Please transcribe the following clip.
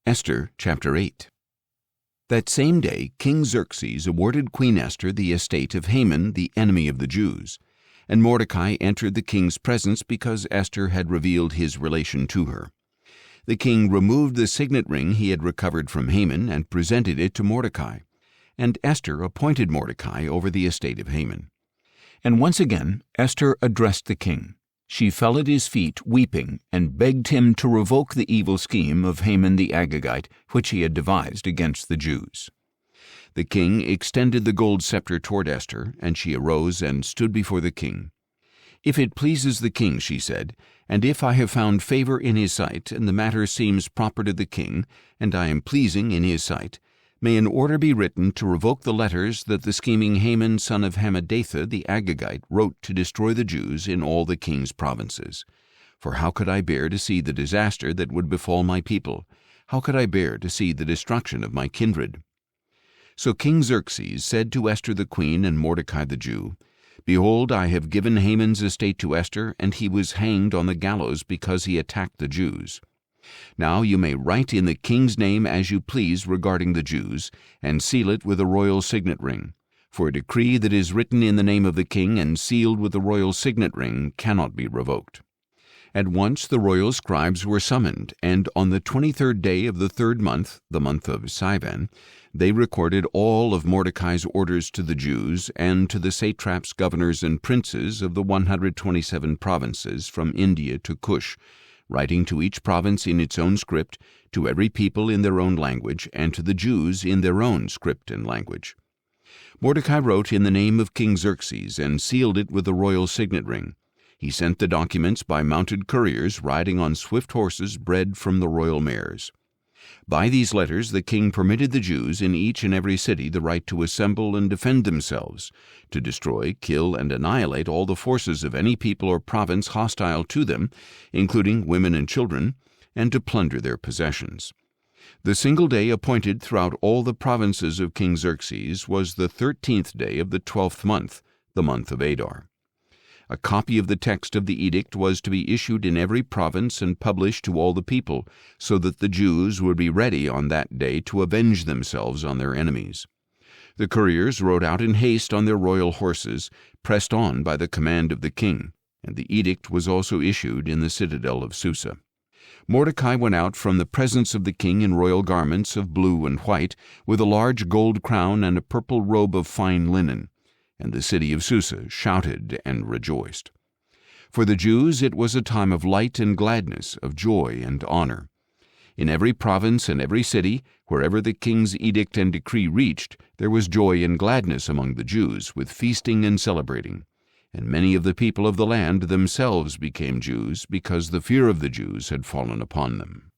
Esther chapter 8. That same day King Xerxes awarded Queen Esther the estate of Haman, the enemy of the Jews, and Mordecai entered the king's presence because Esther had revealed his relation to her. The king removed the signet ring he had recovered from Haman and presented it to Mordecai, and Esther appointed Mordecai over the estate of Haman. And once again Esther addressed the king. She fell at his feet weeping and begged him to revoke the evil scheme of Haman the Agagite which he had devised against the Jews. The king extended the gold scepter toward Esther, and she arose and stood before the king. "If it pleases the king," she said, "and if I have found favor in his sight, and the matter seems proper to the king, and I am pleasing in his sight, may an order be written to revoke the letters that the scheming Haman son of Hammedatha the Agagite wrote to destroy the Jews in all the king's provinces. For how could I bear to see the disaster that would befall my people? How could I bear to see the destruction of my kindred?" So King Xerxes said to Esther the queen and Mordecai the Jew, "Behold, I have given Haman's estate to Esther, and he was hanged on the gallows because he attacked the Jews. Now you may write in the king's name as you please regarding the Jews, and seal it with a royal signet ring. For a decree that is written in the name of the king and sealed with the royal signet ring cannot be revoked." At once the royal scribes were summoned, and on the 23rd day of the 3rd month, the month of Sivan, they recorded all of Mordecai's orders to the Jews and to the satraps, governors, and princes of the 127 provinces from India to Cush, writing to each province in its own script, to every people in their own language, and to the Jews in their own script and language. Mordecai wrote in the name of King Xerxes and sealed it with the royal signet ring. He sent the documents by mounted couriers riding on swift horses bred from the royal mares. By these letters the king permitted the Jews in each and every city the right to assemble and defend themselves, to destroy, kill, and annihilate all the forces of any people or province hostile to them, including women and children, and to plunder their possessions. The single day appointed throughout all the provinces of King Xerxes was the 13th day of the 12th month, the month of Adar. A copy of the text of the edict was to be issued in every province and published to all the people, so that the Jews would be ready on that day to avenge themselves on their enemies. The couriers rode out in haste on their royal horses, pressed on by the command of the king, and the edict was also issued in the citadel of Susa. Mordecai went out from the presence of the king in royal garments of blue and white, with a large gold crown and a purple robe of fine linen. And the city of Susa shouted and rejoiced. For the Jews it was a time of light and gladness, of joy and honor. In every province and every city, wherever the king's edict and decree reached, there was joy and gladness among the Jews, with feasting and celebrating. And many of the people of the land themselves became Jews, because the fear of the Jews had fallen upon them.